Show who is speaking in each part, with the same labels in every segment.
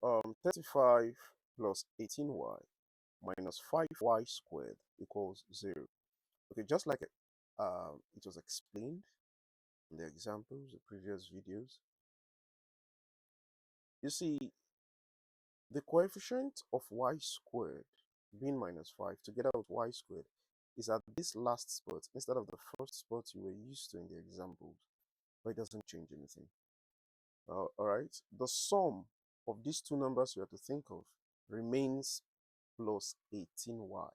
Speaker 1: 35 plus 18y minus 5y squared equals 0. Okay, just like it was explained in the examples, the previous videos, you see the coefficient of y squared being minus 5 together with y squared is at this last spot instead of the first spot you were used to in the examples, but it doesn't change anything. Alright, the sum of these two numbers you have to think of remains plus 18y.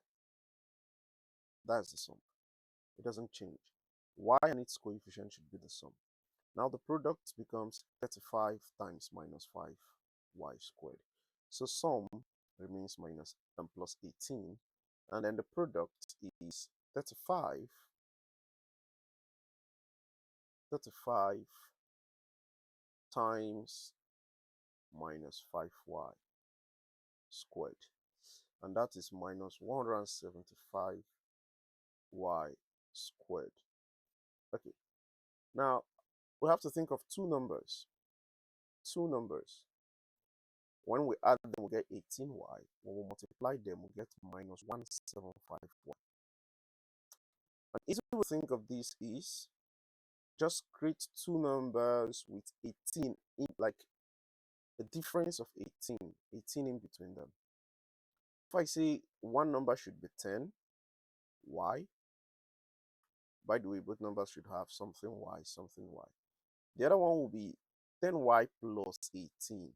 Speaker 1: That's the sum. It doesn't change. Y and its coefficient should be the sum. Now the product becomes 35 times minus 5y squared. So sum remains minus and plus 18, and then the product is 35 times minus 5y squared, and that is minus 175y squared. Okay, now we have to think of two numbers. When we add them, we get 18y. When we multiply them, we get minus 175y. An easy way to think of this is just create two numbers with 18 in, like a difference of 18 in between them. If I say one number should be 10y, by the way, both numbers should have something y, something y. The other one will be 10y plus 18,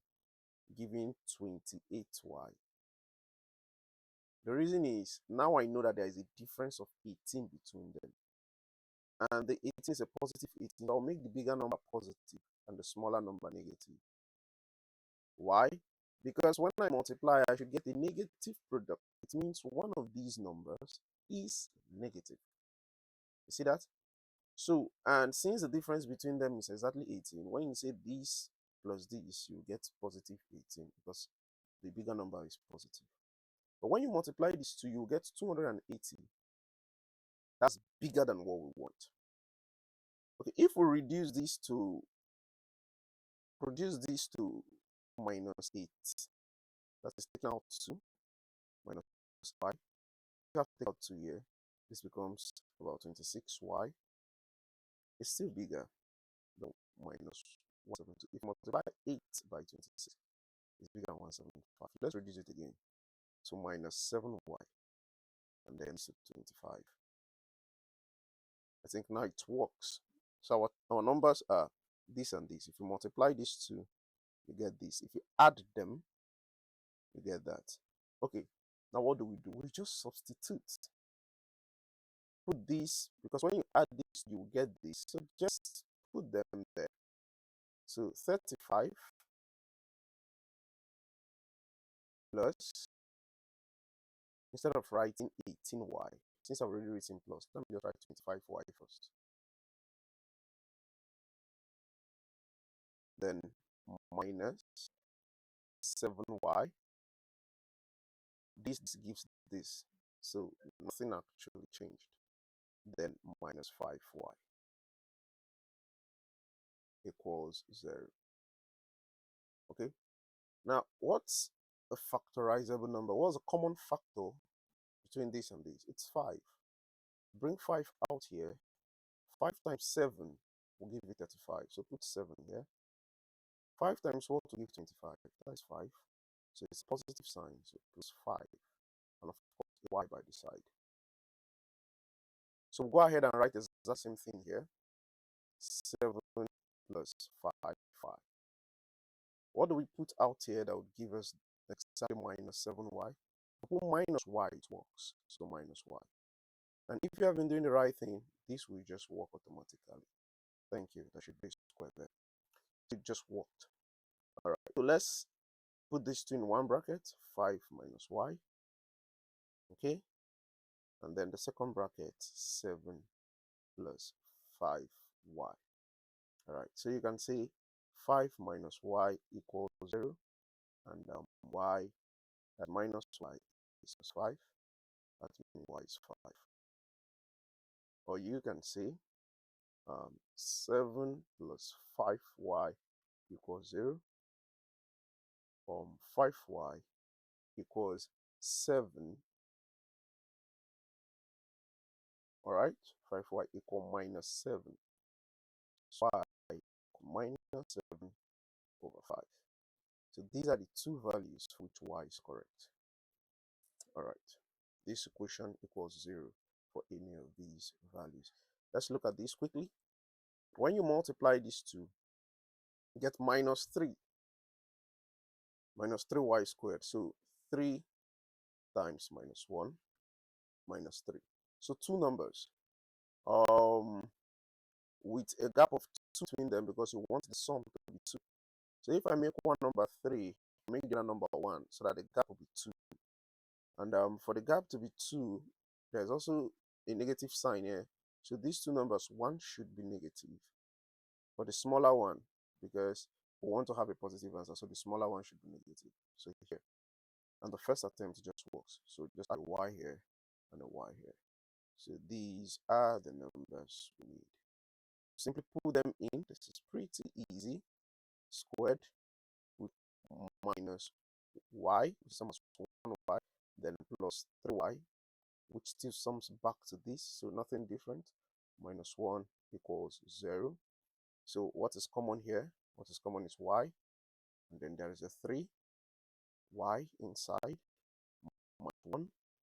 Speaker 1: giving 28y. The reason is, now I know that there is a difference of 18 between them. And the 18 is a positive 18, so I'll make the bigger number positive and the smaller number negative. Why? Because when I multiply, I should get a negative product. It means one of these numbers is negative. You see that? So, and since the difference between them is exactly 18, when you say this plus this, you get positive 18 because the bigger number is positive. But when you multiply these two, you get 280. That's bigger than what we want. Okay, if we reduce these to minus 8, that is taken out 2 minus 5. You have to take out 2 here. This becomes about 26y. It's still bigger than minus 172. If you multiply 8 by 26, it's bigger than 175. Let's reduce it again to minus 7y and then to 25. I think now it works. So our numbers are this and this. If you multiply these two, you get this. If you add them, you get that. Okay, now what do? We just substitute. Put this, because when you add this, you get this. So just put them there. So 35 plus, instead of writing 18y, since I've already written plus, let me just write 25y first. Then minus 7y. This gives this. So nothing actually changed. Then minus 5y equals 0. Okay. Now, what's a factorizable number? What's a common factor between this and this? It's 5. Bring 5 out here. 5 times 7 will give you 35. So put 7 here. 5 times 4 to give 25. That is 5. So it's a positive sign. So plus 5. And of course, y by the side. So go ahead and write the exact same thing here. 7 plus 5, 5. What do we put out here that would give us exactly minus 7y? Put minus y, it works. So minus y. And if you have been doing the right thing, this will just work automatically. Thank you. That should be square there. It just worked. All right. So let's put these two in one bracket. 5 minus y. Okay. And then the second bracket, 7 plus 5y. All right. So you can see 5 minus y equals 0. And y at minus y is 5. That means y is 5. Or you can say 7 plus 5y equals 0. 5y equals 7. All right, 5y equal minus 7. So y equal minus 7 over 5. So these are the two values for which y is correct. All right, this equation equals 0 for any of these values. Let's look at this quickly. When you multiply these two, you get minus 3. Minus 3y squared. So 3 times minus 1 minus 3. So two numbers with a gap of 2 between them because you want the sum to be 2. So if I make one number 3, make the other number 1 so that the gap will be 2. And for the gap to be 2, there's also a negative sign here. So these two numbers, one should be negative. For the smaller one, because we want to have a positive answer, so the smaller one should be negative. So here. And the first attempt just works. So just add a y here and a y here. So these are the numbers we need. Simply put them in. This is pretty easy. Squared with minus y, which sums 1y, then plus 3y, which still sums back to this, so nothing different. Minus 1 equals 0. So what is common here? What is common is y, and then there is a 3, y inside, minus 1.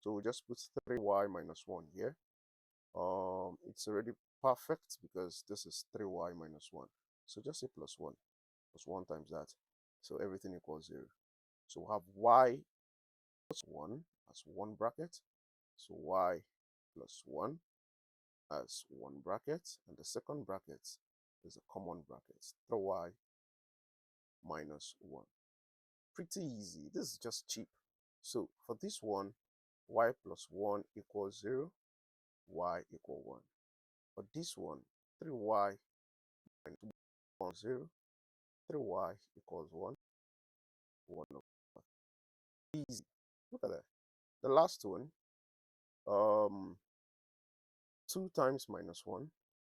Speaker 1: So we just put 3y minus 1 here. It's already perfect because this is 3y minus 1. So just say plus 1. Plus 1 times that. So everything equals 0. So we have y plus 1 as one bracket. So y plus 1 as one bracket. And the second bracket is a common bracket. 3y minus 1. Pretty easy. This is just cheap. So for this one, y plus 1 equals 0. Y equal 1. For this one, 3y minus 1 equals 0. 3y equals 1. 1 over. Easy. Look at that. The last one, 2 times minus 1.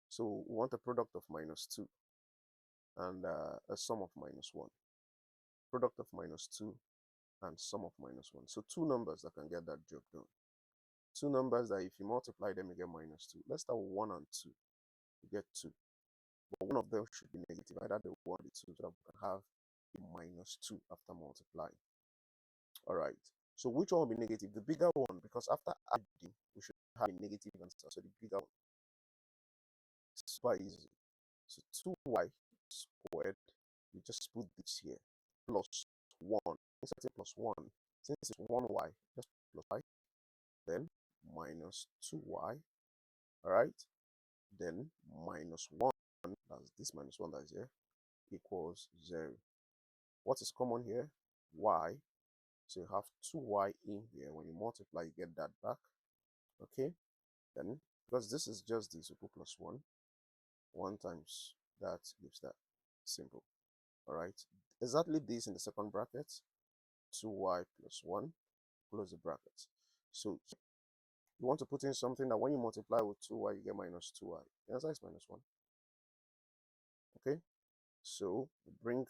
Speaker 1: So we want a product of minus 2 and a sum of minus 1. Product of minus 2 and sum of minus 1. So two numbers that can get that job done. Two numbers that if you multiply them, you get minus 2. Let's start with 1 and 2. You get 2. But one of them should be negative, either the 1 or the 2, so that we can have a minus 2 after multiplying. All right. So which one will be negative? The bigger one, because after adding, we should have a negative answer. So the bigger one. Super easy. So 2y squared, we just put this here, plus 1. Instead of plus 1, since it's 1y, just plus y. Then minus 2y. All right. Then minus 1, that's this minus 1 that is here, equals 0. What is common here? Y. So you have 2y in here. When you multiply, you get that back. Okay. Then, because this is just this, we put plus 1. 1 times that gives that. Simple. All right. Exactly this in the second bracket. 2y plus 1. Close the bracket. So you want to put in something that when you multiply with 2y, you get minus 2y. The answer is minus 1. Okay. So we bring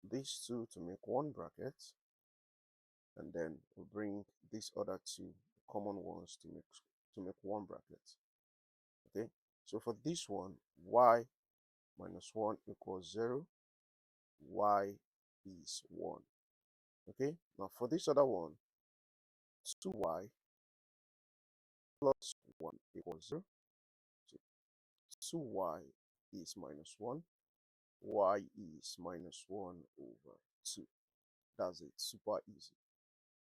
Speaker 1: these two to make one bracket, and then we bring these other two common ones to make one bracket. Okay, so for this one, y minus 1 equals 0. Y is 1. Okay, now for this other one, 2y plus 1 equals 0. So 2y is minus 1. Y is minus 1 over 2. That's it. Super easy.